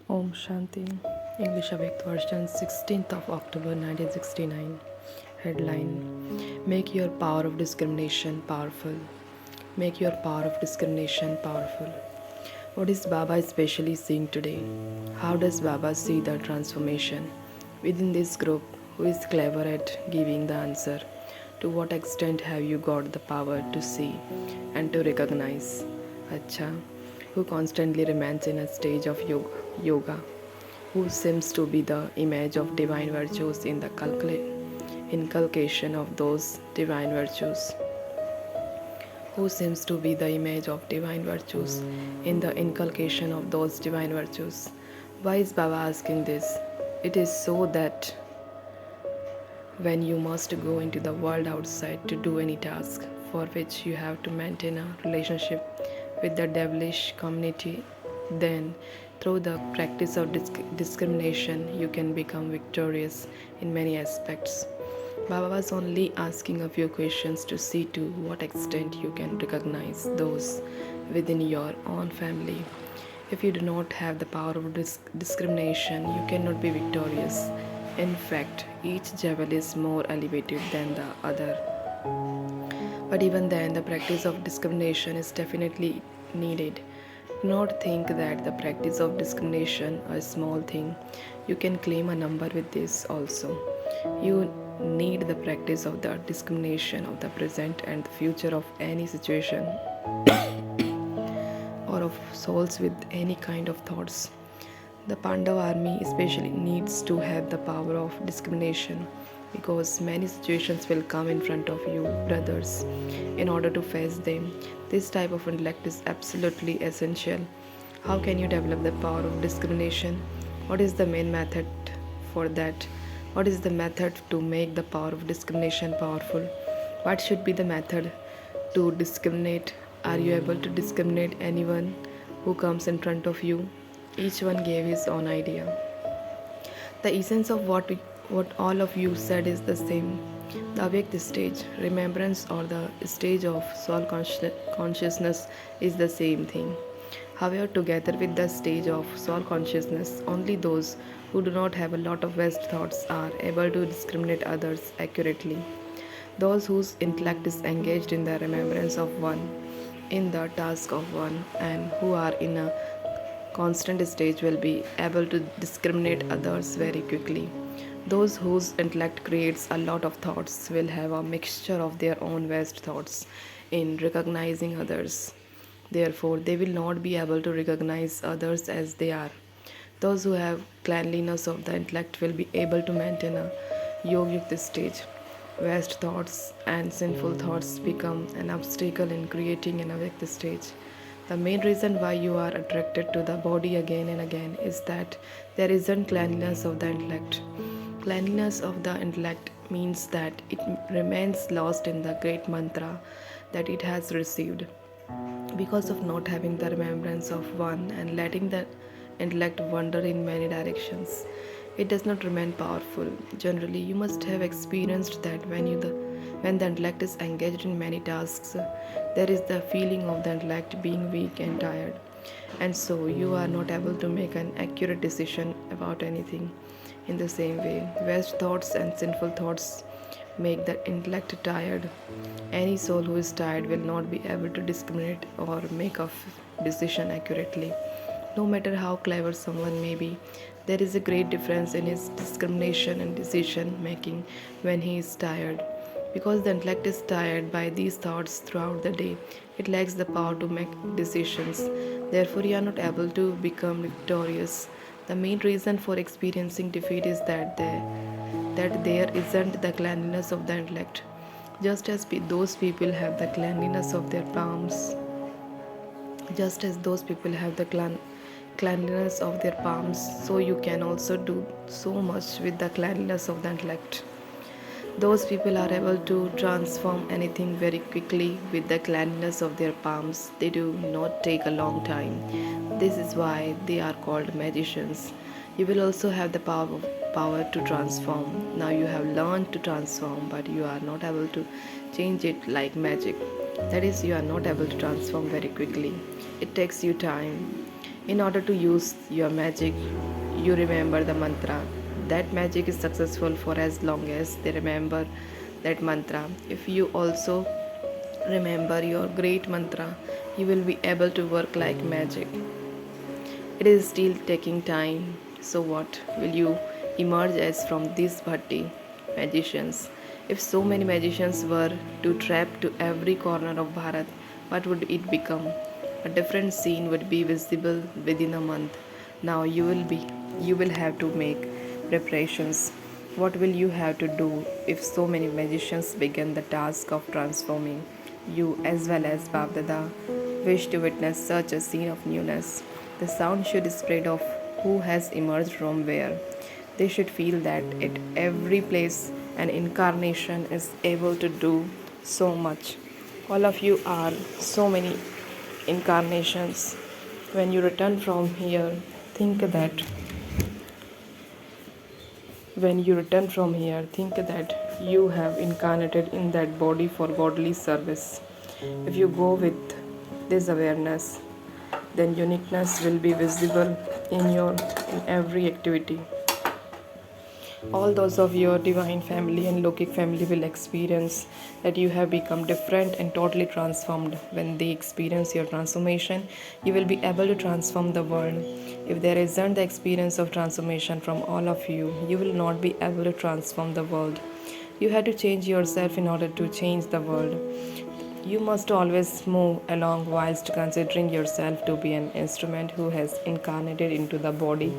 Om Shanti. English Avyakt version 16th of October 1969. Headline: Make your power of discrimination powerful. Make your power of discrimination powerful. What is Baba especially seeing today? How does Baba see the transformation within this group? Who is clever at giving the answer? To what extent have you got the power to see and to recognize? Acha, who constantly remains in a stage of yoga, who seems to be the image of divine virtues in the inculcation of those divine virtues, who seems to be the image of divine virtues in the inculcation of those divine virtues. Why is Baba asking this? It is so that when you must go into the world outside to do any task for which you have to maintain a relationship with the devilish community, then through the practice of discrimination, you can become victorious in many aspects. Baba was only asking a few questions to see to what extent you can recognize those within your own family. If you do not have the power of discrimination, you cannot be victorious. In fact, each jewel is more elevated than the other. But even then, the practice of discrimination is definitely needed. Do not think that the practice of discrimination is a small thing. You can claim a number with this also. You need the practice of the discrimination of the present and the future of any situation or of souls with any kind of thoughts. The Pandava army especially needs to have the power of discrimination because many situations will come in front of you, brothers. In order to face them, this type of intellect is absolutely essential. How can you develop the power of discrimination? What is the main method for that? What is the method to make the power of discrimination powerful? What should be the method to discriminate? Are you able to discriminate anyone who comes in front of you? Each one gave his own idea. The essence of what all of you said is the same. The avyakt stage, remembrance, or the stage of soul consciousness is the same thing. However, together with the stage of soul consciousness, only those who do not have a lot of vast thoughts are able to discriminate others accurately. Those whose intellect is engaged in the remembrance of one, in the task of one, and who are in a constant stage will be able to discriminate others very quickly. Those whose intellect creates a lot of thoughts will have a mixture of their own vast thoughts in recognizing others. Therefore, they will not be able to recognize others as they are. Those who have cleanliness of the intellect will be able to maintain a yogic stage. Vast thoughts and sinful thoughts become an obstacle in creating an awake stage. The main reason why you are attracted to the body again and again is that there isn't cleanliness of the intellect. Cleanliness of the intellect means that it remains lost in the great mantra that it has received. Because of not having the remembrance of one and letting the intellect wander in many directions, it does not remain powerful. Generally, you must have experienced that when the intellect is engaged in many tasks, there is the feeling of the intellect being weak and tired, and so you are not able to make an accurate decision about anything. In the same way, vast thoughts and sinful thoughts make the intellect tired. Any soul who is tired will not be able to discriminate or make a decision accurately. No matter how clever someone may be, there is a great difference in his discrimination and decision making when he is tired. Because the intellect is tired by these thoughts throughout the day, it lacks the power to make decisions. Therefore, you are not able to become victorious. The main reason for experiencing defeat is that there isn't the cleanliness of the intellect. Just as those people have the cleanliness of their palms, just as those people have the cleanliness of their palms, so you can also do so much with the cleanliness of the intellect. Those people are able to transform anything very quickly with the cleanliness of their palms. They do not take a long time. This is why they are called magicians. You will also have the power to transform. Now you have learned to transform, but you are not able to change it like magic. That is, you are not able to transform very quickly. It takes you time. In order to use your magic, you remember the mantra. That magic is successful for as long as they remember that mantra. If you also remember your great mantra, you will be able to work like magic. It is still taking time. So, what will you emerge as from these bhatti magicians? If so many magicians were to trap to every corner of Bharat, what would it become? A different scene would be visible within a month. Now you will have to make preparations. What will you have to do if so many magicians begin the task of transforming you as well as Babdada wish to witness such a scene of newness? The sound should spread of who has emerged from where. They should feel that at every place an incarnation is able to do so much. All of you are so many incarnations. When you return from here, think that think that you have incarnated in that body for godly service. If you go with this awareness, then uniqueness will be visible in every activity. All those of your divine family and Lokic family will experience that you have become different and totally transformed. When they experience your transformation, you will be able to transform the world. If there isn't the experience of transformation from all of you, you will not be able to transform the world. You have to change yourself in order to change the world. You must always move along whilst considering yourself to be an instrument who has incarnated into the body,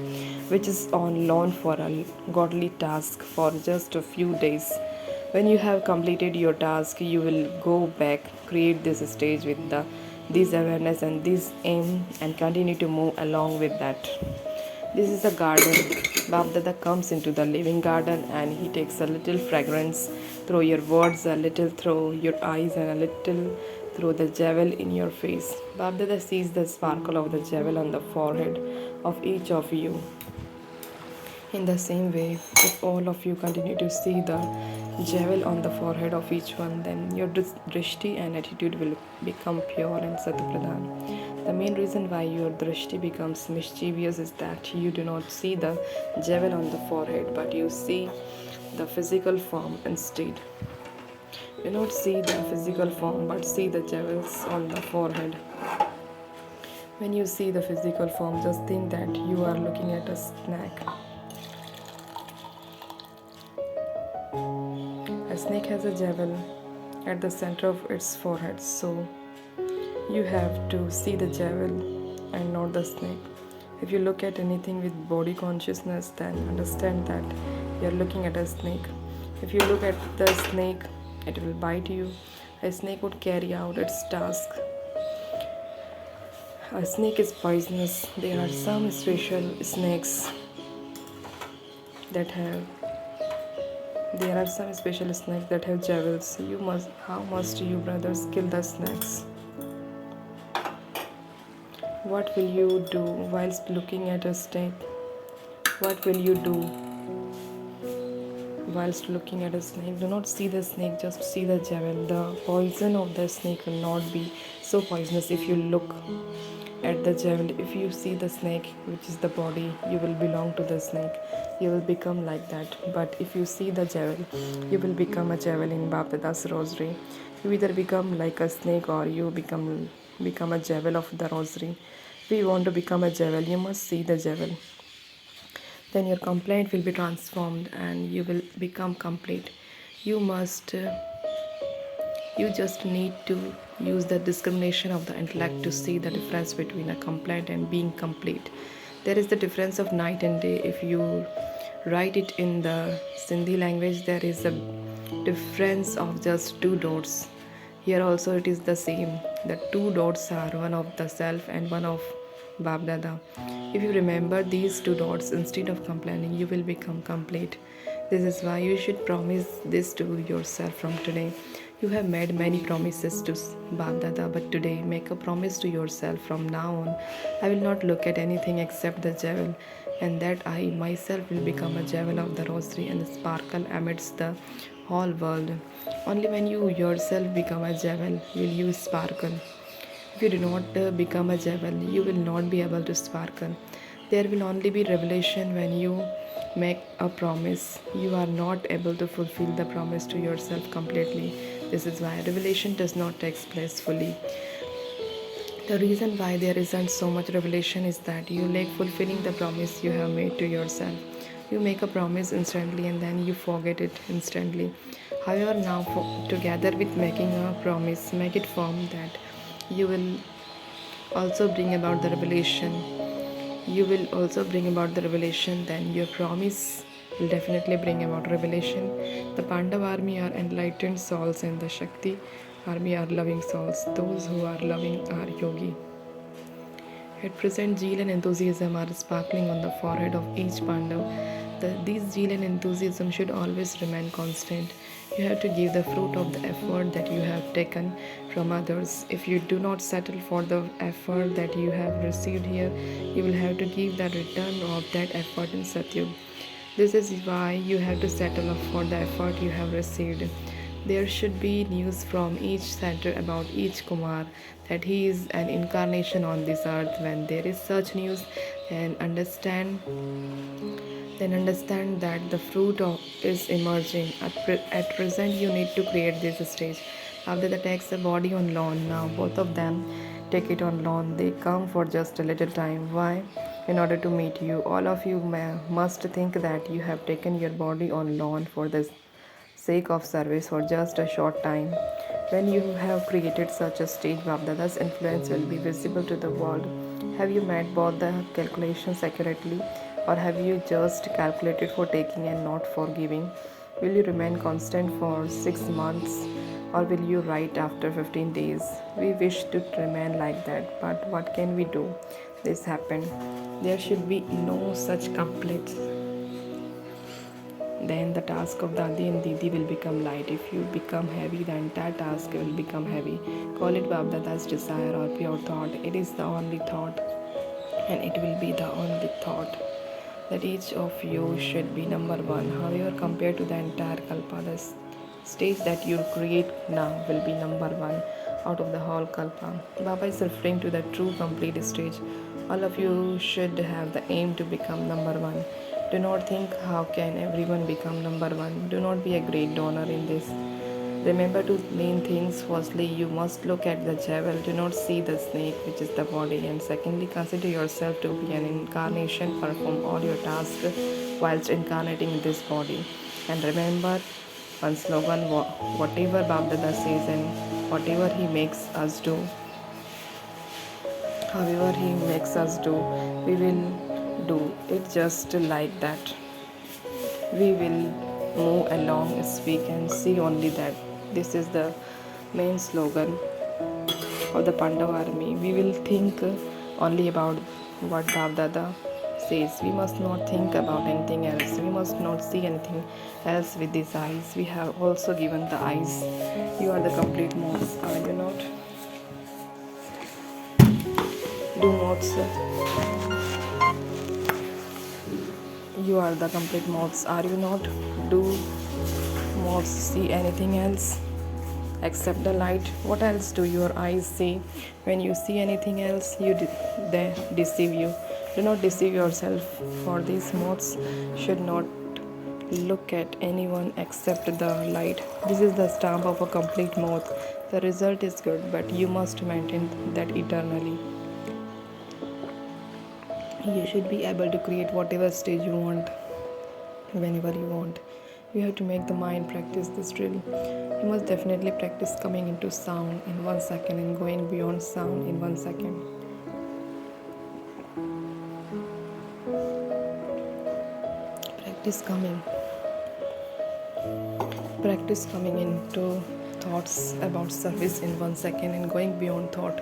which is on loan for a godly task for just a few days. When you have completed your task, you will go back, create this stage with this awareness and this aim, and continue to move along with that. This is a garden. Babdada comes into the living garden and he takes a little fragrance through your words, a little through your eyes, and a little through the jewel in your face. Babdada sees the sparkle of the jewel on the forehead of each of you. In the same way, if all of you continue to see the jewel on the forehead of each one, then your drishti and attitude will become pure and satpradhan. The main reason why your drishti becomes mischievous is that you do not see the jewel on the forehead, but you see the physical form instead. Do not see the physical form, but see the jewels on the forehead. When you see the physical form, just think that you are looking at a snake. A snake has a jewel at the center of its forehead, so you have to see the jewel and not the snake. If you look at anything with body consciousness, then understand that you are looking at a snake. If you look at the snake, it will bite you. A snake would carry out its task. A snake is poisonous. There are some special snakes that have jewels. How must you brothers kill the snakes? What will you do whilst looking at a snake? What will you do whilst looking at a snake? Do not see the snake, just see the jewel. The poison of the snake will not be so poisonous if you look at the jewel. If you see the snake, which is the body, you will belong to the snake. You will become like that. But if you see the jewel, you will become a jewel in Babdada's rosary. You either become like a snake or you become a jewel of the rosary. If you want to become a jewel, you must see the jewel. Then your complaint will be transformed and you will become complete. You just need to use the discrimination of the intellect to see the difference between a complaint and being complete. There is the difference of night and day. If you write it in the Sindhi language, there is a difference of just 2 dots. Here also it is the same. The 2 dots are one of the self and one of Babdada. If you remember these 2 dots instead of complaining, you will become complete. This is why you should promise this to yourself from today. You have made many promises to Babdada, but today make a promise to yourself. From now on, I will not look at anything except the jewel, and that I myself will become a jewel of the rosary and sparkle amidst the whole world. Only when you yourself become a jewel will you sparkle. If you do not become a jewel, you will not be able to sparkle. There will only be revelation when you make a promise. You are not able to fulfill the promise to yourself completely. This is why revelation does not take place fully. The reason why there isn't so much revelation is that you lack fulfilling the promise you have made to yourself. You make a promise instantly and then you forget it instantly. However, now, together with making a promise, make it firm that you will also bring about the revelation. You will also bring about the revelation, then your promise will definitely bring about revelation. The Pandav army are enlightened souls and the Shakti army are loving souls. Those who are loving are yogi. At present, zeal and enthusiasm are sparkling on the forehead of each Pandav. These zeal and enthusiasm should always remain constant. You have to give the fruit of the effort that you have taken from others. If you do not settle for the effort that you have received here, you will have to give the return of that effort in Satyug. This is why you have to settle up for the effort you have received. There should be news from each center about each Kumar that he is an incarnation on this earth. When there is such news, then understand that the fruit is emerging. At present, you need to create this stage. After that takes the body on loan. Now both of them take it on loan. They come for just a little time. Why? In order to meet you. All of you must think that you have taken your body on loan for the sake of service for just a short time. When you have created such a stage, Bapdada's influence will be visible to the world. Have you made both the calculations accurately, or have you just calculated for taking and not for giving? Will you remain constant for 6 months, or will you write after 15 days? We wish to remain like that, but what can we do? This happened. There should be no such complaints. Then the task of Dadi and Didi will become light. If you become heavy, the entire task will become heavy. Call it Babdada's desire or pure thought. It is the only thought, and it will be the only thought that each of you should be number one. However, compared to the entire Kalpa, the stage that you create now will be number one out of the whole Kalpa. Baba is referring to the true complete stage. All of you should have the aim to become number one. Do not think how can everyone become number one. Do not be a great donor in this. Remember two main things. Firstly, you must look at the jewel. Do not see the snake, which is the body. And secondly, consider yourself to be an incarnation. Perform all your tasks whilst incarnating in this body. And remember one slogan, whatever Babdada says and whatever he makes us do, however he makes us do, we will do it just like that. We will move along, speak and see only that. This is the main slogan of the Pandav army. We will think only about what Bhavdada says. We must not think about anything else. We must not see anything else with these eyes. We have also given the eyes. You are the complete moths, are you not? Do moths. You are the complete moths, are you not? Do moths see anything else except the light? What else do your eyes see? When you see anything else, they deceive you. Do not deceive yourself, for these moths should not look at anyone except the light. This is the stamp of a complete moth. The result is good, but you must maintain that eternally. You should be able to create whatever stage you want, whenever you want. You have to make the mind practice this drill. You must definitely practice coming into sound in 1 second and going beyond sound in 1 second. Practice coming into thoughts about service in 1 second and going beyond thought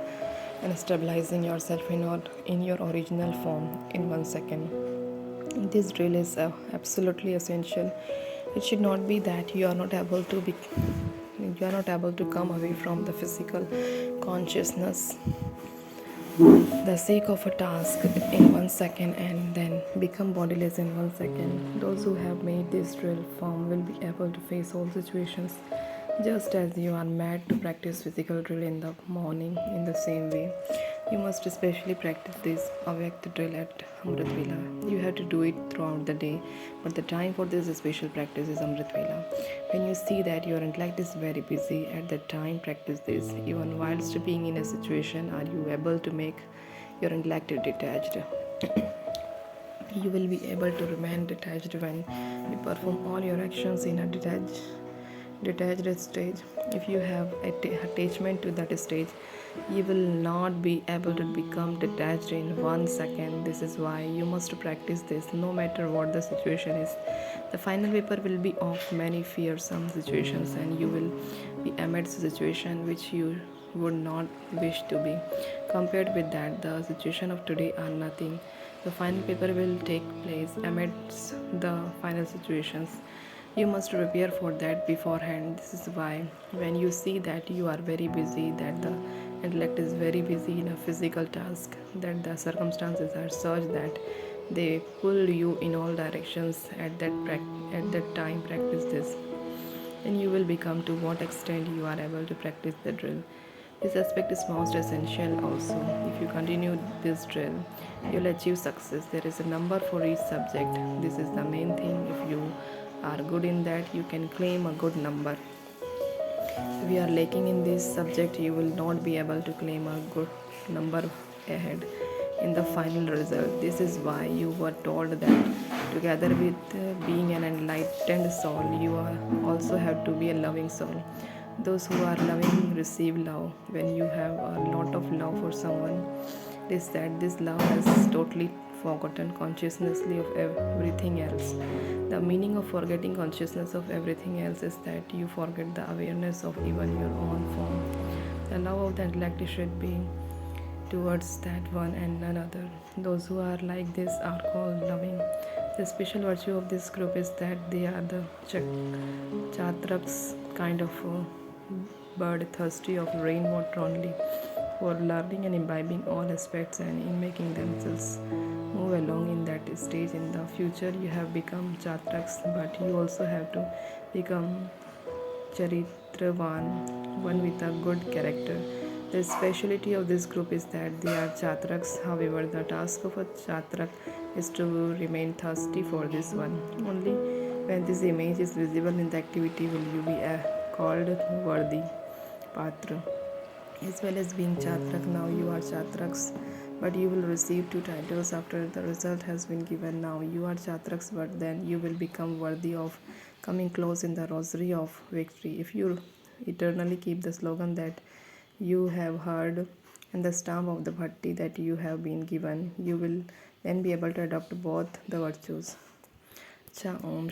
and stabilizing yourself in your original form in 1 second. This drill is absolutely essential. It should not be that you are not able to come away from the physical consciousness, the sake of a task in 1 second and then become bodiless in 1 second. Those who have made this drill firm will be able to face all situations Just as you are mad to practice physical drill in the morning, in the same way, you must especially practice this avyakt drill at Amrit Vela. You have to do it throughout the day, but the time for this special practice is Amrit Vela. When you see that your intellect is very busy at that time, practice this. Even whilst being in a situation, are you able to make your intellect detached? You will be able to remain detached when you perform all your actions in a detached stage. If you have attachment to that stage, you will not be able to become detached in 1 second. This is why you must practice this no matter what the situation is. The final paper will be of many fearsome situations, and you will be amidst a situation which you would not wish to be. Compared with that, the situation of today are nothing. The final paper will take place amidst the final situations. You must prepare for that beforehand. This is why, when you see that you are very busy, that the intellect is very busy in a physical task, that the circumstances are such that they pull you in all directions at that time, practice this. And you will become to what extent you are able to practice the drill. This aspect is most essential also. If you continue this drill, you'll achieve success. There is a number for each subject. This is the main thing. If you are good in that, you can claim a good number. If you are lacking in this subject, you will not be able to claim a good number ahead in the final result. This is why you were told that together with being an enlightened soul, you are also have to be a loving soul. Those who are loving receive love. When you have a lot of love for someone, it is that this love has totally forgotten consciousnessly of everything else. The meaning of forgetting consciousness of everything else is that you forget the awareness of even your own form. The love of the intellect should be towards that one and none other. Those who are like this are called loving. The special virtue of this group is that they are the chatraks kind of bird thirsty of rainwater only, for learning and imbibing all aspects and in making themselves move along in that stage. In the future, you have become chatraks, but you also have to become Charitravan, one with a good character. The speciality of this group is that they are chatraks. However, the task of a chatrak is to remain thirsty for this one. Only when this image is visible in the activity will you be called worthy patra. As well as being chatrak, now you are chatraks, but you will receive two titles after the result has been given. Now you are chatraks, but then you will become worthy of coming close in the rosary of victory. If you eternally keep the slogan that you have heard and the stamp of the bhatti that you have been given, you will then be able to adopt both the virtues. Cha Om.